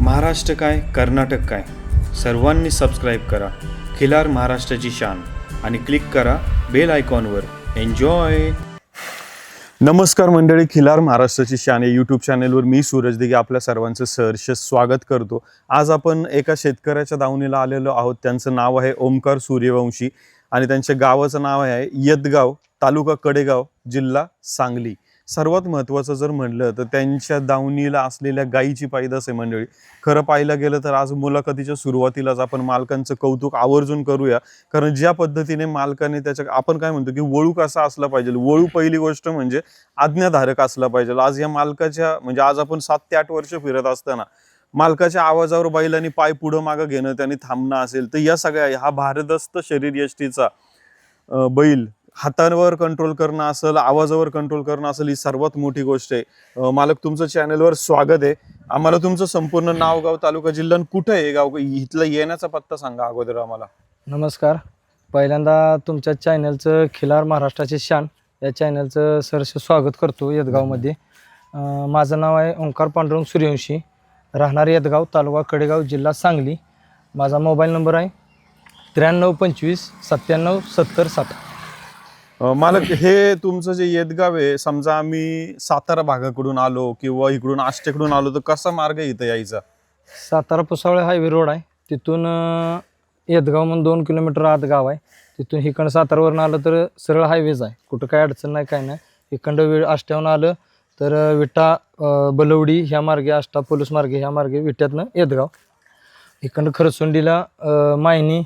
महाराष्ट्र काय कर्नाटक काय सर्वांनी सबस्क्राईब करा खिलार महाराष्ट्राची शान आणि क्लिक करा बेल आयकॉनवर. एन्जॉय. नमस्कार मंडळी, खिलार महाराष्ट्राची शान या यूट्यूब चॅनेलवर मी सूरज दिघे आपल्या सर्वांचं सहर्ष स्वागत करतो. आज आपण एका शेतकऱ्याच्या दावणीला आलेलो आहोत. त्यांचं नाव आहे ओमकार सूर्यवंशी आणि त्यांच्या गावाचं नाव आहे यदगाव, तालुका कडेगाव, जिल्हा सांगली. सर्वात महत्त्वाचं जर म्हणलं तर त्यांच्या दावणीला असलेल्या गायीची पैदास आहे मंडळी. खरं पाहायला गेलं तर आज मुलाखतीच्या सुरुवातीलाच आपण मालकांचं कौतुक आवर्जून करूया, कारण ज्या पद्धतीने मालकाने त्याच्या आपण काय म्हणतो की वळू कसा असला पाहिजे. वळू पहिली गोष्ट म्हणजे आज्ञाधारक असला पाहिजे. आज या मालकाच्या म्हणजे आज आपण 7 ते 8 वर्ष फिरत असताना मालकाच्या आवाजावर बैलांनी पाय पुढं मागं घेणं, त्यांनी थांबणं असेल तर या सगळ्या हा भारदस्त शरीर यष्टीचा बैल हातावर कंट्रोल करणं असेल, आवाजावर कंट्रोल करणं असेल, ही सर्वात मोठी गोष्ट आहे. मालक तुमचं चॅनलवर स्वागत आहे. आम्हाला तुमचं संपूर्ण नाव, गाव, तालुका, जिल्हा, कुठं आहे गाव, इथला येण्याचा पत्ता सांगा अगोदर आम्हाला. नमस्कार. पहिल्यांदा तुमच्या चॅनलचं खिलार महाराष्ट्राची शान या चॅनलचं सहर्ष स्वागत करतो यदगावमध्ये. माझं नाव आहे ओंकार पांडुरंग सूर्यवंशी, राहणार यदगाव, तालुका कडेगाव, जिल्हा सांगली. माझा मोबाईल नंबर आहे 9325 97 70 60. मालक, हे तुमचं जे यदगाव आहे, समजा आम्ही सातारा भागाकडून आलो किंवा इकडून आष्टेकडून आलो तर कसा मार्ग इथं यायचा? सातारा पुसावळे हायवे रोड आहे, तिथून यदगाव म्हणून 2 किलोमीटर आत गाव आहे. तिथून इकडं सातारावरून आलं तर सरळ हायवेज आहे, कुठं काय अडचण नाही, काय नाही. इकडं आष्ट्यावरून आलं तर विटा, बलवडी ह्या मार्गे, आष्टा पोलीस मार्गे ह्या मार्गे विट्यातनं यदगाव. इकडं खरसुंडीला मायनी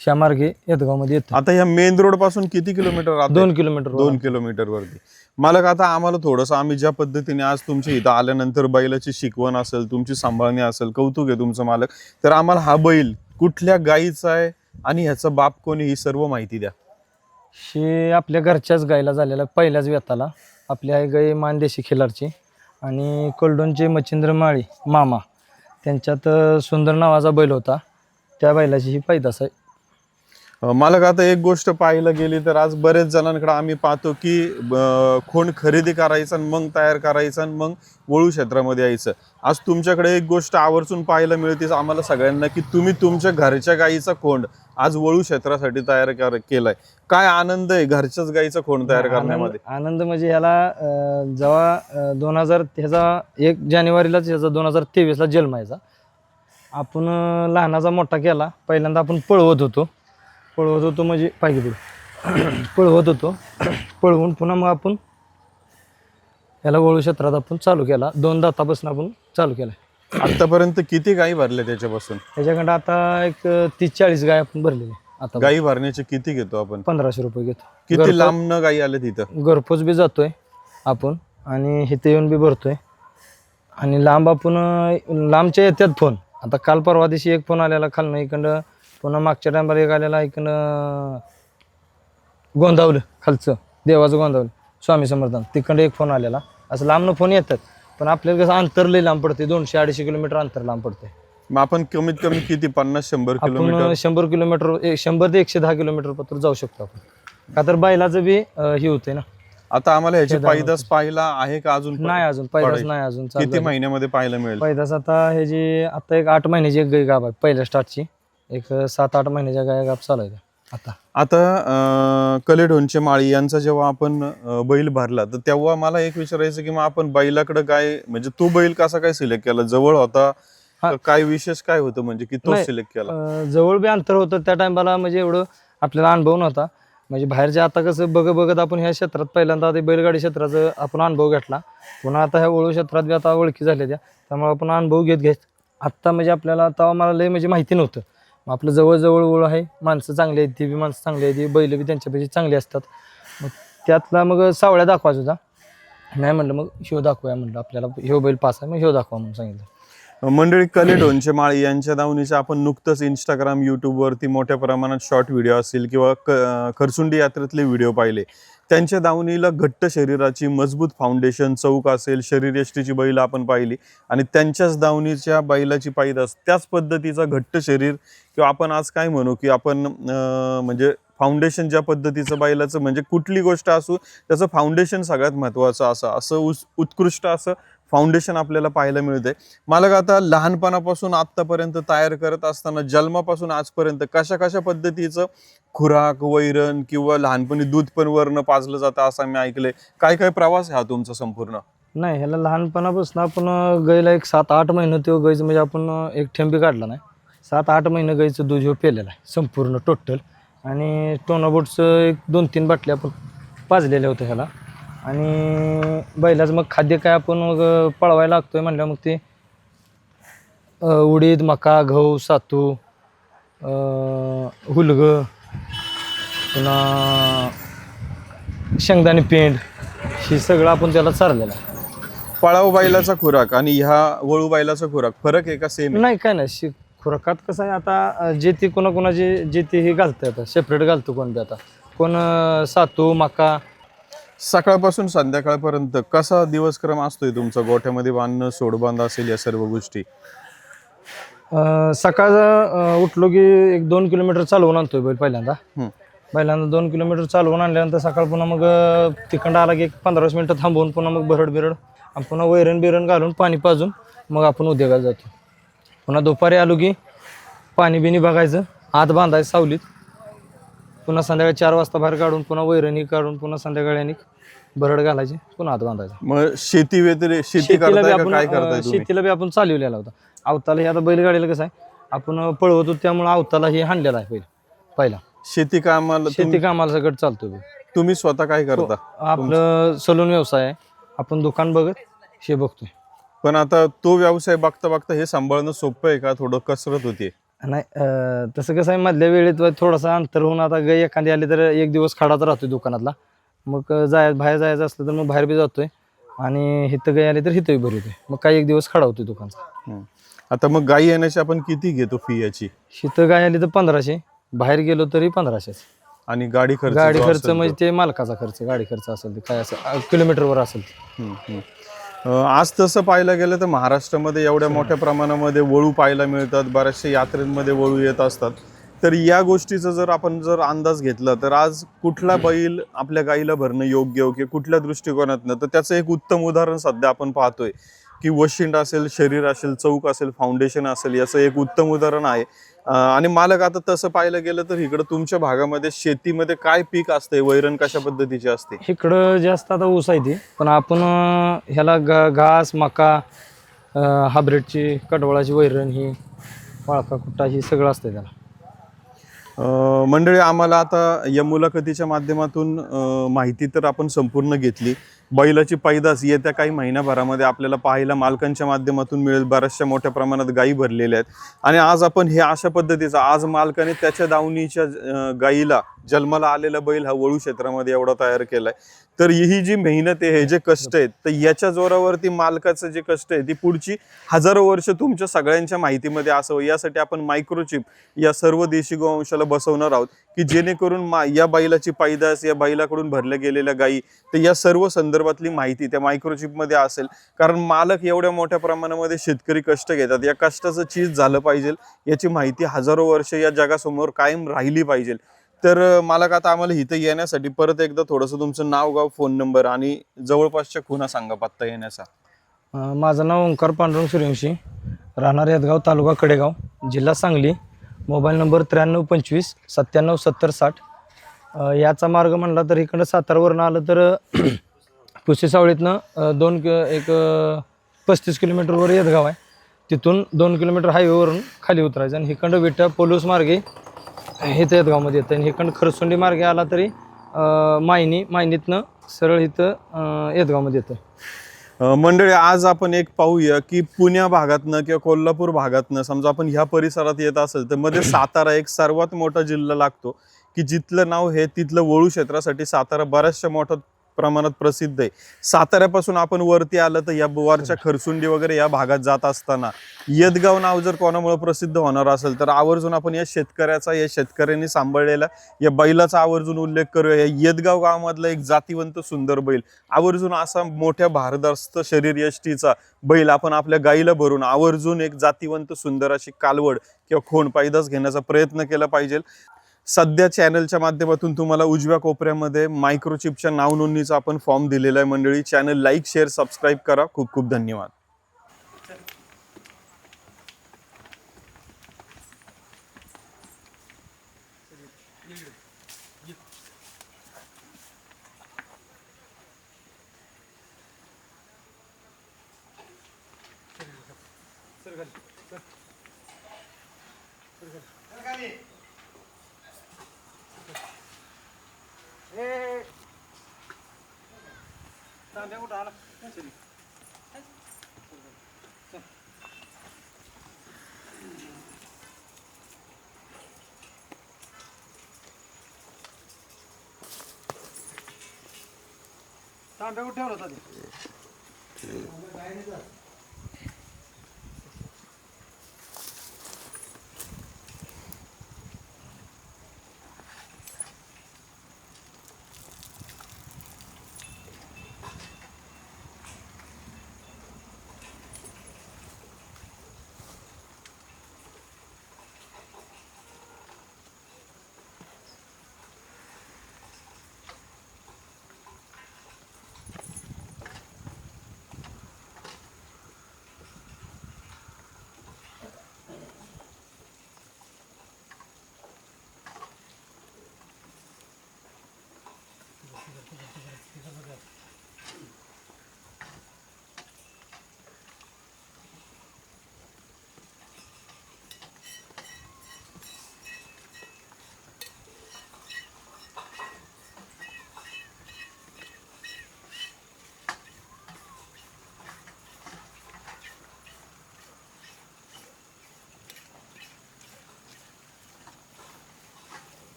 ह्या मार्गे यदगावमध्ये येतं. आता ह्या मेन रोड पासून किती किलोमीटर? 2 किलोमीटर. 2 किलोमीटर वरती. मालक, आता आम्हाला थोडंसं आम्ही ज्या पद्धतीने आज तुमच्या इथं आल्यानंतर बैलाची शिकवण असेल, तुमची सांभाळणी असेल, कौतुक आहे तुमचं मालक. तर आम्हाला हा बैल कुठल्या गायीचा आहे आणि ह्याचा बाप कोणी, ही सर्व माहिती द्या. हे आपल्या घरच्याच गायला झालेला, पहिल्याच व्यताला. आपली आहे गाय मानदेशी खिलारची आणि कोल्डोनचे मच्छिंद्र माळी मामा, त्यांच्यात सुंदर नावाचा बैल होता, त्या बैलाची ही पैदास आहे. मालक, आता एक गोष्ट पाहायला गेली तर आज बरेच जणांकडे आम्ही पाहतो की खोंड खरेदी करायचं आणि मग तयार करायचं आणि मग वळू क्षेत्रामध्ये यायचं. आज तुमच्याकडे एक गोष्ट आवर्जून पाहायला मिळते आम्हाला सगळ्यांना की तुम्ही तुमच्या घरच्या गायीचा खोंड आज वळू क्षेत्रासाठी तयार केलाय. काय आनंद आहे घरच्याच गायीचा खोंड तयार करण्यामध्ये? आनंद म्हणजे ह्याला जेव्हा 1 जानेवारीलाच ह्याचा 2023ला जन्म यायचा. आपण लहानाचा मोठा केला. पहिल्यांदा आपण पळवत होतो म्हणजे पाहिजे पुढे पळवत होतो. पळवून पुन्हा मग आपण याला वळू क्षेत्रात आपण चालू केला. 2 दातापासून आपण चालू केला. आतापर्यंत किती गायी भरल्या त्याच्यापासून? त्याच्याकडे आता एक 30-40 गाय आपण भरलेली. आता गायी भरण्याचे किती घेतो आपण? 1500 रुपये घेतो. किती लांबनं गायी आल्या तिथं? घरपोच बी जातोय आपण आणि इथे येऊन बी भरतोय. आणि लांब आपण लांबच्या येतात फोन. आता काल परवा दिवशी एक फोन आलेला खालनं इकडं, पुन्हा मागच्या टायमाला एक आलेला इकडं गोंदावलं, खालचं देवाचं गोंदावलं स्वामी समर्थान, तिकडं एक फोन आलेला. असं लांबनं फोन येतात, पण आपल्याला कसं अंतर लई लांब पडते, 200-250 किलोमीटर अंतर लांब पडते. मग आपण कमीत कमी किती 50-100 किलोमीटर? 100 किलोमीटर, 100 ते 110 किलोमीटर पत्र जाऊ शकतो आपण, का तर बैलाचं बी हे होतंय ना. आता आम्हाला ह्याची पैदास पाहिला आहे का अजून? नाही, अजून पैदास नाही. अजून किती महिन्यामध्ये पाहायला मिळेल पैदास? आता हे जी आता एक 8 महिन्याची एक गाय गाभ आहे पहिल्या स्टार्टची. एक 7-8 महिन्याच्या गाय गाभ चालू आहे आता. कलेढोणचे माळी यांचा जेव्हा आपण बैल भरला तर तेव्हा मला एक विचारायचं की मग आपण बैलाकडे काय म्हणजे तो बैल कसा काय सिलेक्ट केला? जवळ होता, काय विशेष काय होतं म्हणजे की तो सिलेक्ट केला? जवळ बी अंतर होतं त्या टायमाला, म्हणजे एवढं आपल्याला अनुभव नव्हता. म्हणजे बाहेरच्या आता कसं बघत आपण ह्या क्षेत्रात पहिल्यांदा ते बैलगाडी क्षेत्राचा आपण अनुभव घेतला. पुन्हा आता ह्या वळू क्षेत्रात बी आता ओळखी झाल्या त्यामुळे आपण अनुभव घेत आत्ता म्हणजे आपल्याला आता मला लय म्हणजे माहिती नव्हतं. मग आपलं जवळ ओळख आहे, माणसं चांगली आहेत, ती बी माणसं चांगली आहेत, ती बैल बी त्यांच्यापेक्षा चांगली असतात. मग त्यातला मग सावळ्या दाखवायचा होता. नाही म्हणलं मग ह्यो दाखवूया, म्हणलं आपल्याला ह्यो बैल पास आहे, मग ह्यो दाखवा म्हणून सांगितलं. मंडळी, कलेढोणचे माळी यांच्या दावणीचे आपण नुकतंच इंस्टाग्राम, यूट्यूबवरती मोठ्या प्रमाणात शॉर्ट व्हिडिओ असतील किंवा खरसुंडी यात्रेतले व्हिडिओ पाहिले. त्यांच्या दावणीला घट्ट शरीराची मजबूत फाउंडेशन, चौक असेल, शरीरयष्टीची बैल आपण पाहिली आणि त्यांच्याच दावणीच्या बैलाची पैदास त्याच पद्धतीचा घट्ट शरीर किंवा आपण आज काय म्हणू की आपण म्हणजे फाउंडेशन ज्या पद्धतीचं बैलाचं म्हणजे कुठली गोष्ट असो त्याचं फाउंडेशन सगळ्यात महत्त्वाचं असं उत्कृष्ट असं फाउंडेशन आपल्याला पाहायला मिळतंय. मला आता लहानपणापासून आतापर्यंत तयार करत असताना जन्मापासून आजपर्यंत कशा कशा पद्धतीचं खुराक, वैरण किंवा लहानपणी दूध पण वरनं पाजलं जातं असं मी ऐकलंय. काय काय प्रवास आहे हा तुमचा संपूर्ण? नाही, ह्याला लहानपणापासून आपण गाईला एक 7-8 महिने तो गाईचं म्हणजे आपण एक थेंबी काढला नाही. 7-8 महिने गाईचं दूध ह्यो पेलेलं आहे संपूर्ण टोटल. आणि टोनाबोटचं एक 2-3 बाटल्या आपण पाजलेल्या होत्या ह्याला. आणि बैलाचं मग खाद्य काय आपण मग पळवायला लागतोय म्हणल्यावर मग ते उडीद, मका, गहू, सातू, हुलगं, पुन्हा शेंगदाणे पेंड हे सगळं आपण त्याला चारलेलं आहे. पळाव बैलाचा खुराक आणि ह्या वळू बैलाचा खुराक फरक आहे का सेम? नाही काय नाही, खुराकात कसं आहे आता जे ते कोणाकोणाचे जे ते हे घालतं आता सेपरेट घालतो कोण बी आता कोण सातू, मका. सकाळपासून संध्याकाळपर्यंत कसा दिवसक्रम असतोय तुमचा? गोठ्यामध्ये बांधणं, सोडबांध असेल या सर्व गोष्टी. सकाळचं उठलो की 1-2 किलोमीटर चालवून आणतोय बैल पहिल्यांदा. 2 किलोमीटर चालवून आणल्यानंतर सकाळ पुन्हा मग तिकडं आला की 15-20 मिनिटं थांबवून पुन्हा मग भरड बिरड आणि पुन्हा वैरण बिरण घालून पाणी पाजून मग आपण उद्योगाला जातो. पुन्हा दुपारी आलो की पाणी बिणी बघायचं, आत बांधायचं सावलीत. पुन्हा संध्याकाळी 4 वाजता बाहेर काढून पुन्हा वैरणी काढून पुन्हा संध्याकाळी आणि भरड घालायची, पुन्हा आत बांधायचं. मग शेती व्यतिरिक्त शेती करताय का काय करताय तुम्ही? शेतीला बी आपण चालवलेला होता. अवताला हे आता बैलगाडीला कसं आहे आपण पळवतो त्यामुळे अवताला हे हाणलेला आहे पहिला. शेती कामाला सगळं चालतो. तुम्ही स्वतः काय करता? आपलं सलून व्यवसाय आहे. आपण दुकान बघत हे बघतोय. पण आता तो व्यवसाय बघता बघता हे सांभाळणं सोपं आहे का? थोडं कसरत होती? नाही, तसं कसं आहे मधल्या वेळेत थोडासा अंतर होऊन आता गाय एखादी आली तर एक दिवस खडाच राहतोय दुकानातला. मग बाहेर जायचं असलं तर मग बाहेर बी जातोय आणि हिथं गाय आली तर हिथंही भरवतोय. मग काही एक दिवस खडा होतोय दुकानचा. आता मग गाई येण्याची आपण किती घेतो फी याची? हिथं गाय आली तर 1500, बाहेर गेलो तरी 1500. आणि गाडी खर्च म्हणजे ते मालकाचा खर्च, गाडी खर्च असेल ते काय असं किलोमीटरवर असेल ते. आज तसं पाहायला गेलं तर महाराष्ट्रामध्ये एवढ्या मोठ्या प्रमाणामध्ये वळू पाहायला मिळतात. बऱ्याचशा यात्रेमध्ये वळू येत असतात. तर या गोष्टीचा जर आपण अंदाज घेतला तर आज कुठला बैल आपल्या गाईला भरणं योग्य हो किंवा कुठल्या दृष्टिकोनातनं, तर त्याचं एक उत्तम उदाहरण सध्या आपण पाहतोय की वशिंड असेल, शरीर असेल, चौक असेल, फाउंडेशन असेल, याचं एक उत्तम उदाहरण आहे. आणि मालक आता तसं पाहायला गेलं तर इकडं तुमच्या भागामध्ये शेतीमध्ये काय पीक असते, वैरण कशा पद्धतीची असते? इकडं जास्त आता ऊस आहे ती, पण आपण ह्याला घास, मका, हायब्रिडची, कडवळाची वैरण, ही वाळका कुट्टा, ही सगळं असतं त्याला. मंडळी, आम्हाला आता या मुलाखतीच्या माध्यमातून माहिती तर आपण संपूर्ण घेतली. बैलाची पैदास येत्या काही महिन्याभरामध्ये आपल्याला पाहायला मालकांच्या माध्यमातून मिळेल. बऱ्याचशा मोठ्या प्रमाणात गायी भरलेल्या आहेत आणि आज आपण हे अशा पद्धतीचा, आज मालकाने त्याच्या दावणीच्या गायीला जन्माला आलेला बैल हा वळू क्षेत्रामध्ये एवढा तयार केलाय. तर ही जी मेहनत आहे, हे जे कष्ट आहेत, तर याच्या जोरावरती मालकाचं जे कष्ट आहे ती पुढची हजारो वर्ष तुमच्या सगळ्यांच्या माहितीमध्ये असावं यासाठी आपण मायक्रोचिप या सर्व देशी गोवंशाला बसवणार आहोत की जेणेकरून या बैलाची पैदास, या बैलाकडून भरल्या गेलेल्या गायी, तर या सर्व संदर्भातली माहिती त्या मायक्रोचिपमध्ये असेल. कारण मालक एवढ्या मोठ्या प्रमाणामध्ये शेतकरी कष्ट घेतात, या कष्टाचं चीज झालं पाहिजे याची माहिती हजारो वर्ष या जगासमोर कायम राहिली पाहिजे. तर मालक, आता आम्हाला इथं येण्यासाठी परत एकदा थोडंसं तुमचं नाव, गाव, फोन नंबर आणि जवळपासच्या खुणा सांगा पत्ता येण्याचा. माझं नाव ओंकार पांडुरंग सूर्यवंशी, राहणार यदगाव, तालुका कडेगाव, जिल्हा सांगली. Mobile number 9325 97 70 60. याचा मार्ग म्हणला तर इकडं सातारावरनं आलं तर पुसे सावळीतनं 35 किलोमीटरवर यदगाव आहे. तिथून 2 किलोमीटर हायवेवरून खाली उतरायचं आणि हिकडं विटा पोलूस मार्गे हे तर यदगावमध्ये येतं. आणि हिकडं खरसुंडी मार्गे आला तरी मायनीतनं सरळ इथं यदगावमध्ये येतं. मंडळी, आज आपण एक पाहूया की पुण्या भागातनं किंवा कोल्हापूर भागातनं समजा आपण ह्या परिसरात येत असेल तर मध्ये सातारा एक सर्वात मोठा जिल्हा लागतो की जिथलं नाव हे तिथलं वळू क्षेत्रासाठी सातारा बऱ्याचशा मोठ्या प्रमाणात प्रसिद्ध आहे. साताऱ्यापासून आपण वरती आलं तर या बुवारच्या खरसुंडी वगैरे या भागात जात असताना यदगाव नाव जर कोणामुळे प्रसिद्ध होणार असेल तर आवर्जून आपण या शेतकऱ्यांनी सांभाळलेला या बैलाचा आवर्जून उल्लेख करूया. या यदगाव गावामधला एक जातीवंत सुंदर बैल, आवर्जून असा मोठ्या भारदस्त शरीर यष्टीचा बैल आपण आपल्या गाईला भरून आवर्जून एक जातीवंत सुंदर अशी कालवड किंवा खोंड पैदास घेण्याचा प्रयत्न केला पाहिजे. सध्या चॅनलच्या माध्यमातून तुम्हाला उजव्या कोपऱ्यामध्ये मायक्रोचिपच्या नाव नोंदणीचा आपण फॉर्म दिलेला आहे मंडळी. चॅनल लाईक शेअर सबस्क्राईब करा. खूप खूप धन्यवाद. तांब्या कुठे ठेवला होता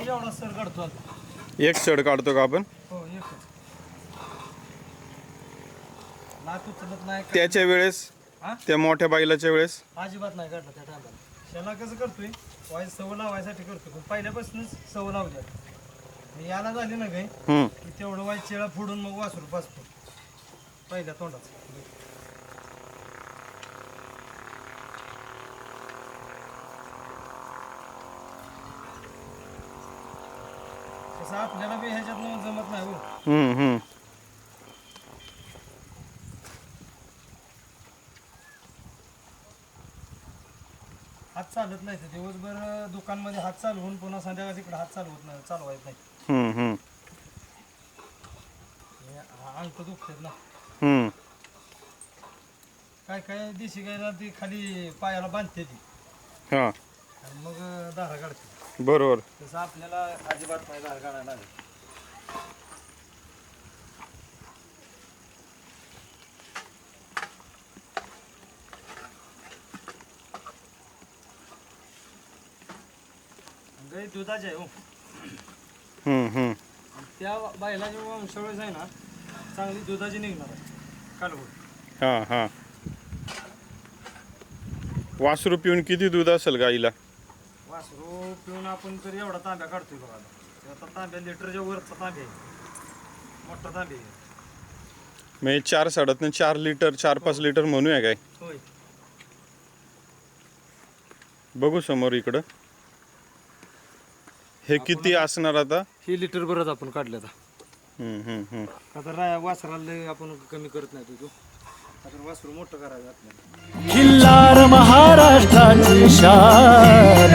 एवढा सर काढतो आता. एक चढ काढतो का आपण? हो एकच. लात उचलत नाही त्याच्या वेळेस हा? त्या मोठ्या बैलाच्या वेळेस अजिबात नाही काढला त्या टायमाला. त्याला कसं करतोय वाय सवय लावायसाठी करतोय, पण पहिल्यापासूनच सवय लावली आहे. याला झाली ना काही की तेवढं वाय चेळा फोडून मग वासरू पाचतो पहिल्या तोंडाच. कसं आपल्याला बी ह्याच्यात जमत नाही हो. हात चालत नाही. दिवसभर दुकानमध्ये हात चालवून पुन्हा संध्याकाळी इकडे हात चालवायच नाही. अंक दुखतात ना. काय काय देशी गायला ती खाली पायाला बांधते ती आणि मग दारा काढते. बरोबर. तसं आपल्याला अजिबात नाही दारा काढायला लागत. गाई दुधाची आहे हो. आणि त्या बैलाची वंशावळच आहे ना चांगली दुधाची निघणार आहे कालवड. वासरू पिऊन किती दूध असेल गाईला? वासरू पिऊन आपण तर एवढा तांब्या काढतोय बघा. आता तांब्या लिटरच्या वरचा तांब्या आहे, मोठा तांब्या आहे. म्हणजे 4 साडातनं 4 लिटर 4-5 लिटर म्हणूया काय? होय. बघू समोर इकडं. हे किती असणार आता? ही लिटर भरच आपण काढले आता. आता वासराला आपण कमी करत नाही तो. आता वासरू मोठं करायचं आपल्याला. खिल्लार महाराष्ट्राची शान